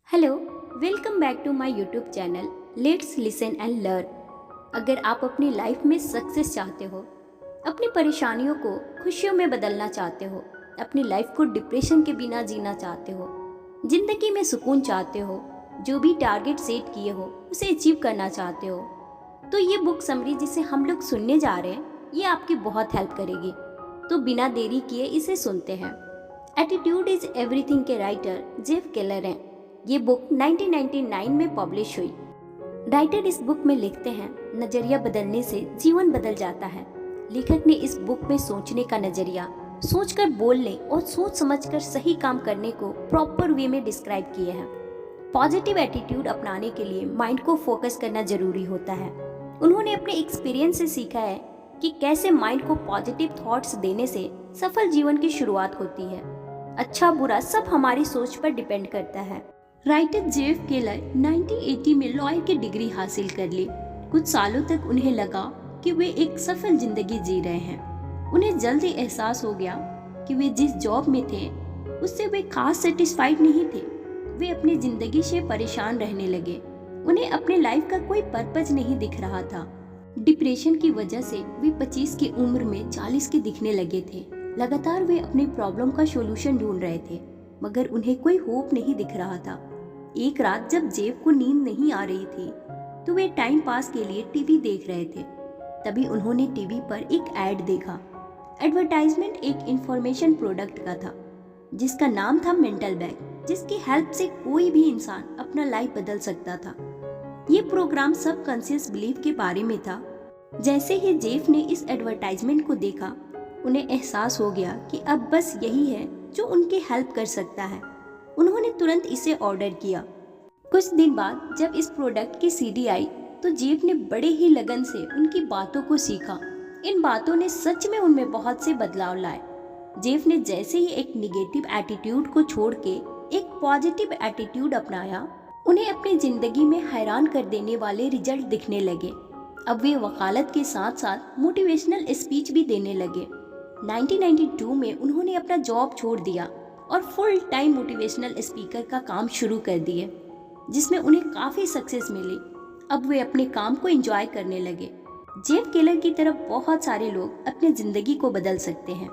Hello, welcome back to my YouTube channel let's listen and learn. अगर आप अपनी life में सक्सेस चाहते हो, अपनी परेशानियों को खुशियों में बदलना चाहते हो, अपनी लाइफ को डिप्रेशन के बिना जीना चाहते हो, जिंदगी में सुकून चाहते हो, जो भी टारगेट सेट किए हो उसे अचीव करना चाहते हो, तो ये बुक समरी जिसे हम लोग सुनने जा रहे हैं ये आपकी बहुत हेल्प करेगी। तो बिना देरी किए इसे सुनते हैं। एटीट्यूड इज एवरीथिंग के राइटर जेफ केलर हैं। ये बुक 1999 में पब्लिश हुई। राइटर इस बुक में लिखते हैं, नजरिया बदलने से जीवन बदल जाता है। लेखक ने इस बुक में सोचने का नजरिया, सोचकर बोलने और सोच समझकर सही काम करने को प्रॉपर वे में डिस्क्राइब किए हैं। पॉजिटिव एटीट्यूड अपनाने के लिए माइंड को फोकस करना जरूरी होता है। उन्होंने अपने एक्सपीरियंस से सीखा है कि कैसे माइंड को पॉजिटिव थॉट्स देने से सफल जीवन की शुरुआत होती है। अच्छा बुरा सब हमारी सोच पर डिपेंड करता है। राइटर जेफ केलर 1980 में लॉयर की डिग्री हासिल कर ली। कुछ सालों तक उन्हें लगा कि वे एक सफल जिंदगी जी रहे हैं। उन्हें जल्द ही एहसास हो गया कि वे जिस जॉब में थे उससे वे खास सेटिस्फाइड नहीं थे। वे अपनी जिंदगी से परेशान रहने लगे। उन्हें अपने लाइफ का कोई पर्पज नहीं दिख रहा था। डिप्रेशन की वजह से वे 25 की उम्र में 40 के दिखने लगे थे। लगातार वे अपनी प्रॉब्लम का सोल्यूशन ढूंढ रहे थे, मगर उन्हें कोई होप नहीं दिख रहा था। एक रात जब जेफ को नींद नहीं आ रही थी तो वे टाइम पास के लिए टीवी देख रहे थे। तभी उन्होंने टीवी पर एक ऐड देखा। एडवर्टाइजमेंट एक इंफॉर्मेशन प्रोडक्ट का था जिसका नाम था मेंटल बैग, जिसकी हेल्प से कोई भी इंसान अपना लाइफ बदल सकता था। ये प्रोग्राम सब कॉन्शियस बिलीफ के बारे में था। जैसे ही जेफ ने इस एडवर्टाइजमेंट को देखा, उन्हें एहसास हो गया कि अब बस यही है जो उनकी हेल्प कर सकता है। उन्होंने तुरंत इसे ऑर्डर किया। कुछ दिन बाद जब इस प्रोडक्ट की सीडी आई तो जेफ ने बड़े ही लगन से उनकी बातों को सीखा। इन बातों ने सच में उनमें बहुत से बदलाव लाए। जेफ ने जैसे ही एक निगेटिव एटीट्यूड को छोड़ के एक पॉजिटिव एटीट्यूड अपनाया, उन्हें अपनी जिंदगी में हैरान कर देने वाले रिजल्ट दिखने लगे। अब वे वकालत के साथ साथ मोटिवेशनल स्पीच भी देने लगे। 1992 में उन्होंने अपना जॉब छोड़ दिया और फुल टाइम मोटिवेशनल स्पीकर का काम शुरू कर दिए, जिसमें उन्हें काफ़ी सक्सेस मिली। अब वे अपने काम को एंजॉय करने लगे। जेफ केलर की तरह बहुत सारे लोग अपनी ज़िंदगी को बदल सकते हैं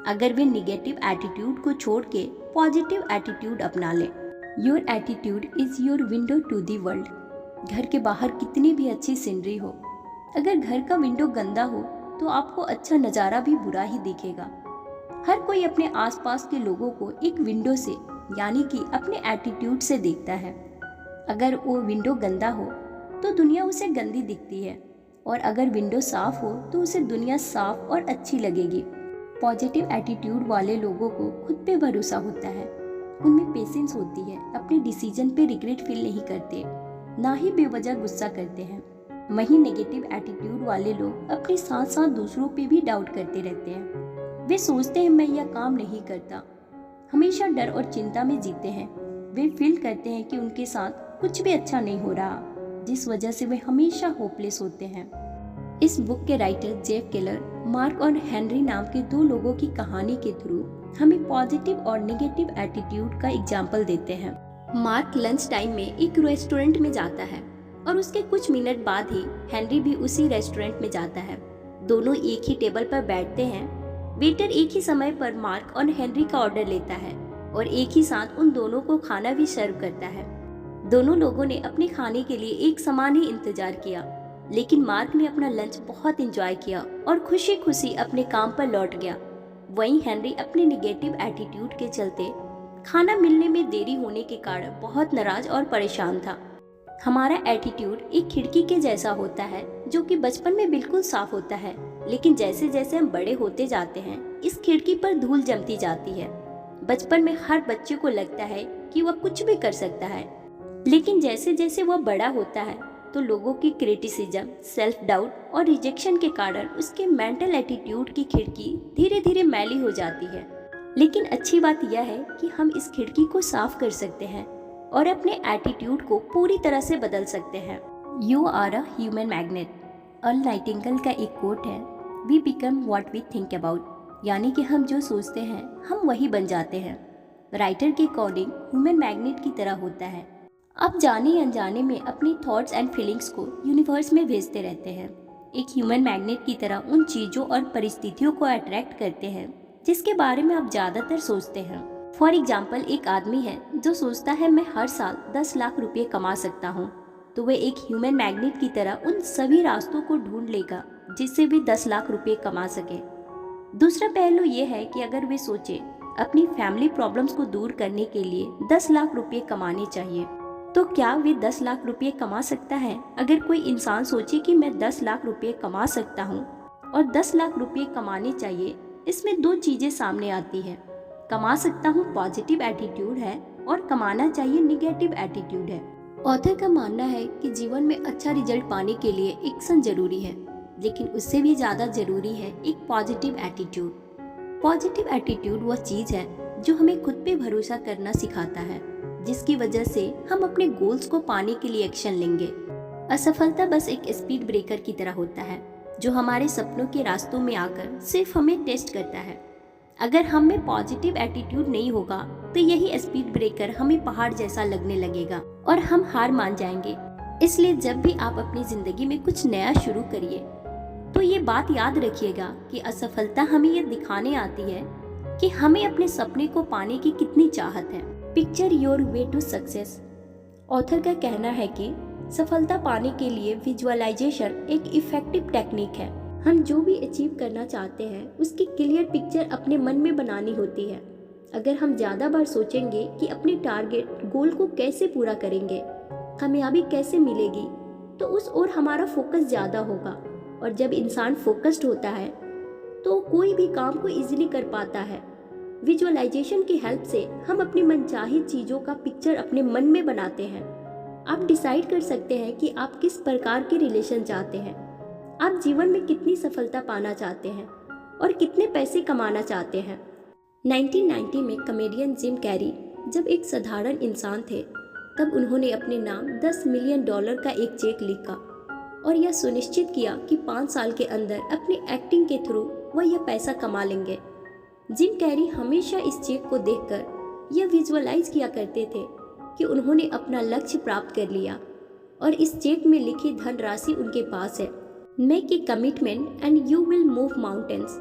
अगर वे निगेटिव एटीट्यूड को छोड़ के पॉजिटिव एटीट्यूड अपना लें। Your attitude is your window to the world. घर के बाहर कितनी भी अच्छी सीनरी हो, अगर घर का विंडो गंदा हो तो आपको अच्छा नज़ारा भी बुरा ही दिखेगा। हर कोई अपने आसपास के लोगों को एक विंडो से, यानी कि अपने एटीट्यूड से देखता है। अगर वो विंडो गंदा हो तो दुनिया उसे गंदी दिखती है, और अगर विंडो साफ हो तो उसे दुनिया साफ और अच्छी लगेगी। पॉजिटिव एटीट्यूड वाले लोगों को खुद पे भरोसा होता है, उनमें पेशेंस होती है, अपने डिसीजन पे रिग्रेट फील नहीं करते, ना ही बेवजह गुस्सा करते हैं। वहीं नेगेटिव एटीट्यूड वाले लोग अपने साथ साथ दूसरों पे भी डाउट करते रहते हैं। वे सोचते हैं मैं यह काम नहीं करता, हमेशा डर और चिंता में जीते हैं। वे फील करते हैं कि उनके साथ कुछ भी अच्छा नहीं हो रहा, जिस वजह से वे हमेशा होपलेस होते हैं। इस बुक के राइटर जेफ केलर मार्क और हेनरी नाम के दो लोगों की कहानी के थ्रू हमें पॉजिटिव और नेगेटिव एटीट्यूड का एग्जाम्पल देते हैं। मार्क लंच टाइम में एक रेस्टोरेंट में जाता है और उसके कुछ मिनट बाद ही हेनरी भी उसी रेस्टोरेंट में जाता है। दोनों एक ही टेबल पर बैठते हैं। वेटर एक ही समय पर मार्क और हेनरी का ऑर्डर लेता है और एक ही साथ उन दोनों को खाना भी सर्व करता है। दोनों लोगों ने अपने खाने के लिए एक समान ही इंतजार किया, लेकिन मार्क ने अपना लंच बहुत एंजॉय किया और खुशी खुशी अपने काम पर लौट गया। वहीं हेनरी अपने निगेटिव एटीट्यूड के चलते खाना मिलने में देरी होने के कारण बहुत नाराज और परेशान था। हमारा एटीट्यूड एक खिड़की के जैसा होता है जो कि बचपन में बिल्कुल साफ होता है, लेकिन जैसे जैसे हम बड़े होते जाते हैं इस खिड़की पर धूल जमती जाती है। बचपन में हर बच्चे को लगता है कि वह कुछ भी कर सकता है, लेकिन जैसे जैसे वह बड़ा होता है तो लोगों की क्रिटिसिज्म, सेल्फ डाउट और रिजेक्शन के कारण उसके मेंटल एटीट्यूड की खिड़की धीरे धीरे मैली हो जाती है। लेकिन अच्छी बात यह है कि हम इस खिड़की को साफ कर सकते हैं और अपने एटीट्यूड को पूरी तरह से बदल सकते हैं। You are a human magnet. Earl Nightingale का एक कोट है, we become what we think about, यानी कि हम जो सोचते हैं हम वही बन जाते हैं। राइटर के अकॉर्डिंग ह्यूमन मैग्नेट की तरह होता है। आप जाने अनजाने में अपनी थॉट्स एंड फीलिंग्स को यूनिवर्स में भेजते रहते हैं, एक ह्यूमन मैग्नेट की तरह उन चीज़ों और परिस्थितियों को अट्रैक्ट करते हैं जिसके बारे में आप ज़्यादातर सोचते हैं। फॉर एग्जाम्पल, एक आदमी है जो सोचता है मैं हर साल 10 लाख रुपए कमा सकता हूँ, तो वह एक ह्यूमन मैग्नेट की तरह उन सभी रास्तों को ढूंढ लेगा जिससे वे 10 लाख रुपए कमा सके। दूसरा पहलू ये है कि अगर वे सोचे अपनी फैमिली प्रॉब्लम्स को दूर करने के लिए 10 लाख रुपए कमाने चाहिए, तो क्या वे 10 लाख रुपए कमा सकता है? अगर कोई इंसान सोचे कि मैं 10 लाख रुपए कमा सकता हूँ और 10 लाख रुपए कमाने चाहिए, इसमें दो चीजें सामने आती है। कमा सकता हूँ पॉजिटिव एटीट्यूड है और कमाना चाहिए निगेटिव एटीट्यूड है। ऑथर का मानना है कि जीवन में अच्छा रिजल्ट पाने के लिए एक्शन जरूरी है, लेकिन उससे भी ज्यादा जरूरी है एक पॉजिटिव एटीट्यूड। पॉजिटिव एटीट्यूड वह चीज है जो हमें खुद पे भरोसा करना सिखाता है, जिसकी वजह से हम अपने गोल्स को पाने के लिए एक्शन लेंगे। असफलता बस एक स्पीड ब्रेकर की तरह होता है जो हमारे सपनों के रास्तों में आकर सिर्फ हमें टेस्ट करता है। अगर हम में पॉजिटिव एटीट्यूड नहीं होगा तो यही स्पीड ब्रेकर हमें पहाड़ जैसा लगने लगेगा और हम हार मान जाएंगे। इसलिए जब भी आप अपनी जिंदगी में कुछ नया शुरू करिए तो ये बात याद रखिएगा कि असफलता हमें ये दिखाने आती है कि हमें अपने सपने को पाने की कितनी चाहत है। Picture your way to success. Author का कहना है कि सफलता पाने के लिए विजुअलाइजेशन एक इफेक्टिव टेक्निक है। हम जो भी अचीव करना चाहते हैं उसकी क्लियर पिक्चर अपने मन में बनानी होती है। अगर हम ज़्यादा बार सोचेंगे कि अपने टारगेट गोल को कैसे पूरा करेंगे, कामयाबी कैसे मिलेगी, तो उस ओर हमारा फोकस ज़्यादा होगा। और जब इंसान फोकस्ड होता है तो कोई भी काम को इजीली कर पाता है। विजुअलाइजेशन की हेल्प से हम अपनी मनचाही चीज़ों का पिक्चर अपने मन में बनाते हैं। आप डिसाइड कर सकते हैं कि आप किस प्रकार के रिलेशन चाहते हैं, आप जीवन में कितनी सफलता पाना चाहते हैं और कितने पैसे कमाना चाहते हैं। 1990 में कॉमेडियन जिम कैरी जब एक साधारण इंसान थे, तब उन्होंने अपने नाम $10 मिलियन का एक चेक लिखा और यह सुनिश्चित किया कि 5 साल के अंदर अपनी एक्टिंग के थ्रू वह यह पैसा कमा लेंगे। जिम कैरी हमेशा इस चेक को देखकर यह विजुअलाइज किया करते थे कि उन्होंने अपना लक्ष्य प्राप्त कर लिया और इस चेक में लिखी धनराशि उनके पास है। Make a commitment and you will move mountains.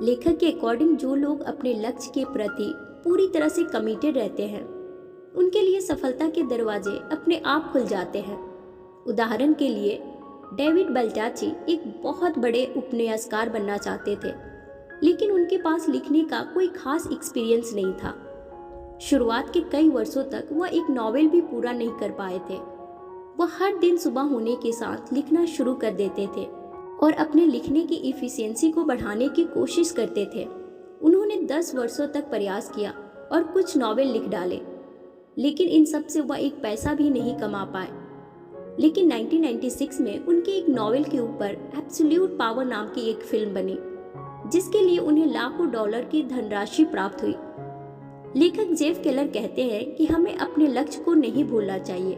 लेखक के अकॉर्डिंग जो लोग अपने लक्ष्य के प्रति पूरी तरह से कमिटेड रहते हैं उनके लिए सफलता के दरवाजे अपने आप खुल जाते हैं। उदाहरण के लिए डेविड बल्टाची एक बहुत बड़े उपन्यासकार बनना चाहते थे, लेकिन उनके पास लिखने का कोई खास एक्सपीरियंस नहीं था। शुरुआत के कई वर्षों तक वह एक नॉवेल भी पूरा नहीं कर पाए थे। वह हर दिन सुबह होने के साथ लिखना शुरू कर देते थे और अपने लिखने की इफिशिएंसी को बढ़ाने की कोशिश करते थे। उन्होंने 10 वर्षों तक प्रयास किया और कुछ नॉवेल लिख डाले, लेकिन इन सब से वह एक पैसा भी नहीं कमा पाए। लेकिन 1996 में उनके एक नॉवेल के ऊपर एब्सोल्यूट पावर नाम की एक फिल्म बनी, जिसके लिए उन्हें लाखों डॉलर की धनराशि प्राप्त हुई। लेखक जेफ केलर कहते हैं कि हमें अपने लक्ष्य को नहीं भूलना चाहिए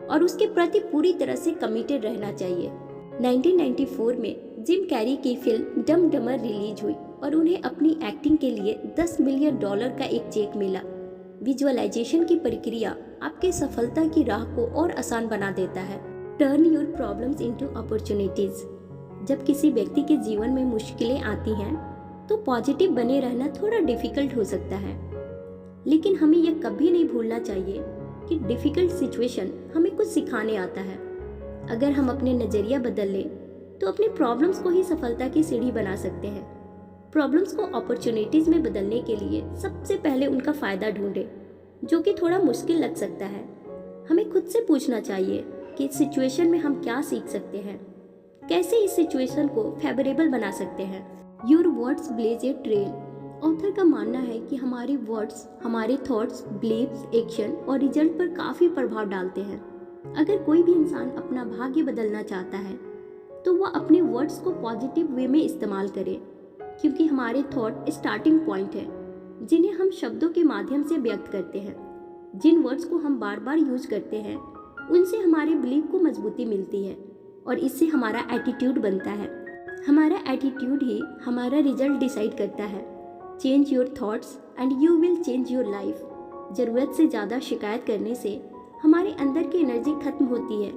और उसके प्रति पूरी तरह से कमिटेड रहना चाहिए। 1994 में जिम कैरी की फिल्म डम डमर रिलीज हुई और उन्हें अपनी एक्टिंग के लिए $10 मिलियन का एक चेक मिला। विजुअलाइजेशन की प्रक्रिया आपके सफलता की राह को और आसान बना देता है। Turn your problems into opportunities. जब किसी व्यक्ति के जीवन में मुश्किलें आती हैं तो पॉजिटिव बने रहना थोड़ा डिफिकल्ट हो सकता है, लेकिन हमें यह कभी नहीं भूलना चाहिए कि डिफिकल्ट सिचुएशन हमें कुछ सिखाने आता है। अगर हम अपने नज़रिया बदल लें तो अपनी प्रॉब्लम्स को ही सफलता की सीढ़ी बना सकते हैं। प्रॉब्लम्स को अपॉर्चुनिटीज़ में बदलने के लिए सबसे पहले उनका फ़ायदा ढूंढें, जो कि थोड़ा मुश्किल लग सकता है। हमें खुद से पूछना चाहिए कि इस सिचुएशन में हम क्या सीख सकते हैं, कैसे इस सिचुएशन को फेवरेबल बना सकते हैं। Your words blaze a trail. Author का मानना है कि हमारे वर्ड्स हमारे थॉट्स, बिलीव्स, एक्शन और रिजल्ट पर काफ़ी प्रभाव डालते हैं। अगर कोई भी इंसान अपना भाग्य बदलना चाहता है तो वह अपने वर्ड्स को पॉजिटिव वे में इस्तेमाल करे, क्योंकि हमारे थॉट स्टार्टिंग पॉइंट है जिन्हें हम शब्दों के माध्यम से व्यक्त करते हैं। जिन वर्ड्स को हम बार बार यूज करते हैं उनसे हमारे बिलीव को मजबूती मिलती है और इससे हमारा एटीट्यूड बनता है। हमारा एटीट्यूड ही हमारा रिजल्ट डिसाइड करता है। Change your thoughts and you will change your life. ज़रूरत से ज़्यादा शिकायत करने से हमारे अंदर की एनर्जी खत्म होती है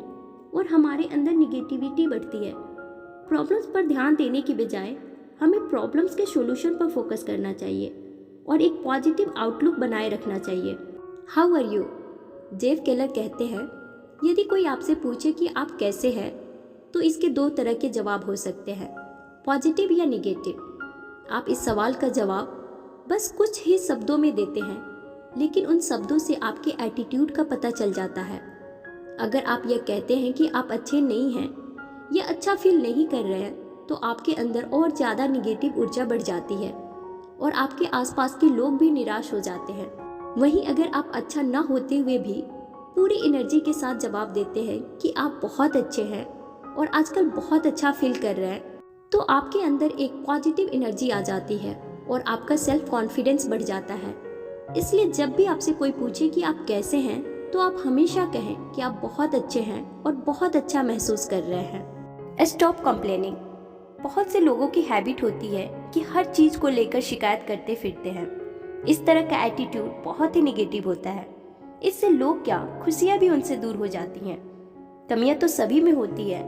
और हमारे अंदर निगेटिविटी बढ़ती है। प्रॉब्लम्स पर ध्यान देने की बजाय हमें प्रॉब्लम्स के सॉल्यूशन पर फोकस करना चाहिए और एक पॉजिटिव आउटलुक बनाए रखना चाहिए। How are you? Jeff Keller कहते हैं, यदि कोई आपसे पूछे कि आप कैसे हैं, तो इसके 2 तरह के जवाब हो सकते हैं, पॉजिटिव या निगेटिव। आप इस सवाल का जवाब बस कुछ ही शब्दों में देते हैं, लेकिन उन शब्दों से आपके एटीट्यूड का पता चल जाता है। अगर आप यह कहते हैं कि आप अच्छे नहीं हैं या अच्छा फील नहीं कर रहे हैं, तो आपके अंदर और ज़्यादा निगेटिव ऊर्जा बढ़ जाती है और आपके आसपास के लोग भी निराश हो जाते हैं। वहीं अगर आप अच्छा ना होते हुए भी पूरी एनर्जी के साथ जवाब देते हैं कि आप बहुत अच्छे हैं और आजकल बहुत अच्छा फील कर रहे हैं, तो आपके अंदर एक पॉजिटिव एनर्जी आ जाती है और आपका सेल्फ कॉन्फिडेंस बढ़ जाता है। इसलिए जब भी आपसे कोई पूछे कि आप कैसे हैं, तो आप हमेशा कहें कि आप बहुत अच्छे हैं और बहुत अच्छा महसूस कर रहे हैं। Stop complaining. बहुत से लोगों की हैबिट होती है कि हर चीज़ को लेकर शिकायत करते फिरते हैं। इस तरह का एटीट्यूड बहुत ही निगेटिव होता है। इससे लोग क्या, खुशियाँ भी उनसे दूर हो जाती हैं। कमियाँ तो सभी में होती है,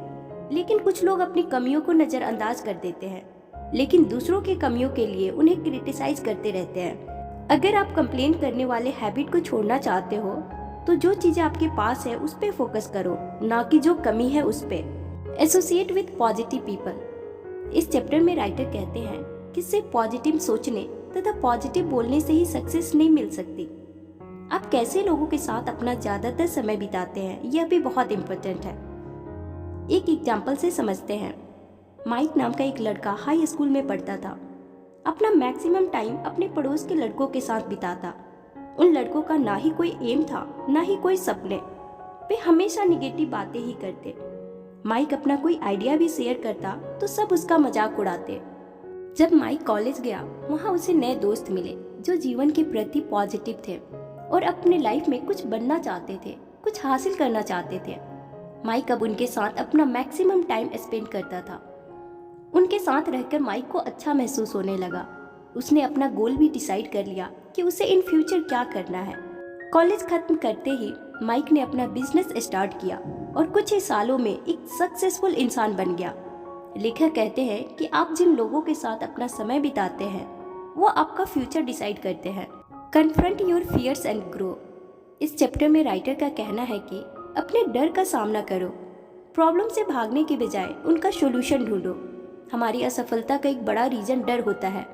लेकिन कुछ लोग अपनी कमियों को नज़रअंदाज कर देते हैं, लेकिन दूसरों की कमियों के लिए उन्हें क्रिटिसाइज करते रहते हैं। अगर आप कंप्लेन करने वाले हैबिट को छोड़ना चाहते हो, तो जो चीज़ें आपके पास है उस पर फोकस करो, ना कि जो कमी है उस पर। Associate with positive people. इस चैप्टर में राइटर कहते हैं कि सिर्फ पॉजिटिव सोचने तथा पॉजिटिव बोलने से ही सक्सेस नहीं मिल सकती। आप कैसे लोगों के साथ अपना ज़्यादातर समय बिताते हैं, यह भी बहुत इम्पोर्टेंट है। एक एग्जाम्पल से समझते हैं। माइक नाम का एक लड़का हाई स्कूल में पढ़ता था। अपना मैक्सिमम टाइम अपने पड़ोस के लड़कों के साथ बिताता। उन लड़कों का ना ही कोई एम था, ना ही कोई सपने। वे हमेशा निगेटिव बातें ही करते। माइक अपना कोई आइडिया भी शेयर करता तो सब उसका मजाक उड़ाते। जब माइक कॉलेज गया, वहाँ उसे नए दोस्त मिले जो जीवन के प्रति पॉजिटिव थे और अपने लाइफ में कुछ बनना चाहते थे, कुछ हासिल करना चाहते थे। माइक अब उनके साथ अपना मैक्सिमम टाइम स्पेंड करता था। उनके साथ रहकर माइक को अच्छा महसूस होने लगा। उसने अपना गोल भी डिसाइड कर लिया कि उसे इन फ्यूचर क्या करना है। कॉलेज खत्म करते ही माइक ने अपना बिजनेस स्टार्ट किया और कुछ ही सालों में एक सक्सेसफुल इंसान बन गया। लेखक कहते हैं कि आप जिन लोगों के साथ अपना समय बिताते हैं, वो आपका फ्यूचर डिसाइड करते हैं। Confront your fears and grow. इस चैप्टर में राइटर का कहना है कि अपने डर का सामना करो। प्रॉब्लम से भागने के बजाय उनका सॉल्यूशन ढूंढो। हमारी असफलता का एक बड़ा रीजन डर होता है,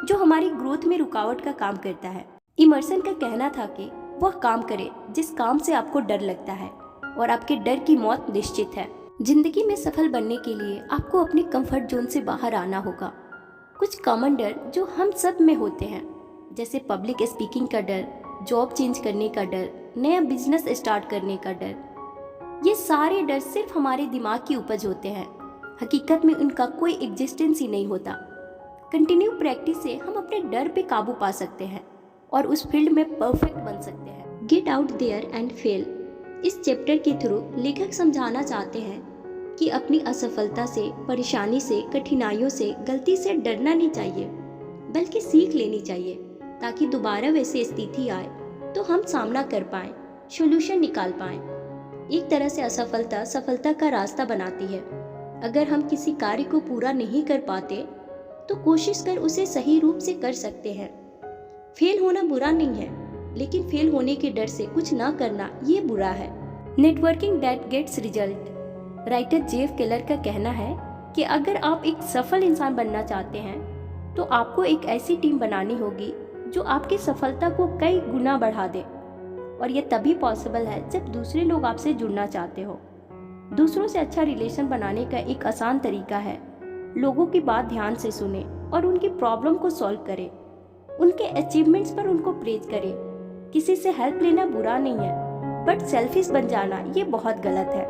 जो हमारी ग्रोथ में रुकावट का काम करता है। इमर्सन का कहना था कि वह काम करे जिस काम से आपको डर लगता है और आपके डर की मौत निश्चित है। जिंदगी में सफल बनने के लिए आपको अपने कंफर्ट जोन से बाहर आना होगा। कुछ कॉमन डर जो हम सब में होते हैं, जैसे पब्लिक स्पीकिंग का डर, जॉब चेंज करने का डर, नया बिजनेस स्टार्ट करने का डर, ये सारे डर सिर्फ हमारे दिमाग की उपज होते हैं। हकीकत में उनका कोई एग्जिस्टेंस ही नहीं होता। कंटिन्यू प्रैक्टिस से हम अपने डर पे काबू पा सकते हैं और उस फील्ड में परफेक्ट बन सकते हैं। Get out there and fail. इस चैप्टर के थ्रू लेखक समझाना चाहते हैं कि अपनी असफलता से, परेशानी से, कठिनाइयों से, गलती से डरना नहीं चाहिए, बल्कि सीख लेनी चाहिए, ताकि दोबारा वैसी स्थिति आए तो हम सामना कर पाएं, सॉल्यूशन निकाल पाएं। एक तरह से असफलता सफलता का रास्ता बनाती है। अगर हम किसी कार्य को पूरा नहीं कर पाते तो कोशिश कर उसे सही रूप से कर सकते हैं। फेल होना बुरा नहीं है, लेकिन फेल होने के डर से कुछ ना करना ये बुरा है। Networking that gets result. Writer Jeff Keller का कहना है कि अगर आप एक सफल इंसान बनना चाहते हैं तो आपको एक ऐसी टीम बनानी होगी जो आपकी सफलता को कई गुना बढ़ा दे, और ये तभी पॉसिबल है जब दूसरे लोग आपसे जुड़ना चाहते हो। दूसरों से अच्छा रिलेशन बनाने का एक आसान तरीका है लोगों की बात ध्यान से सुने और उनकी प्रॉब्लम को सॉल्व करें। उनके अचीवमेंट्स पर उनको प्रेज करें। किसी से हेल्प लेना बुरा नहीं है, बट सेल्फिश बन जाना ये बहुत गलत है।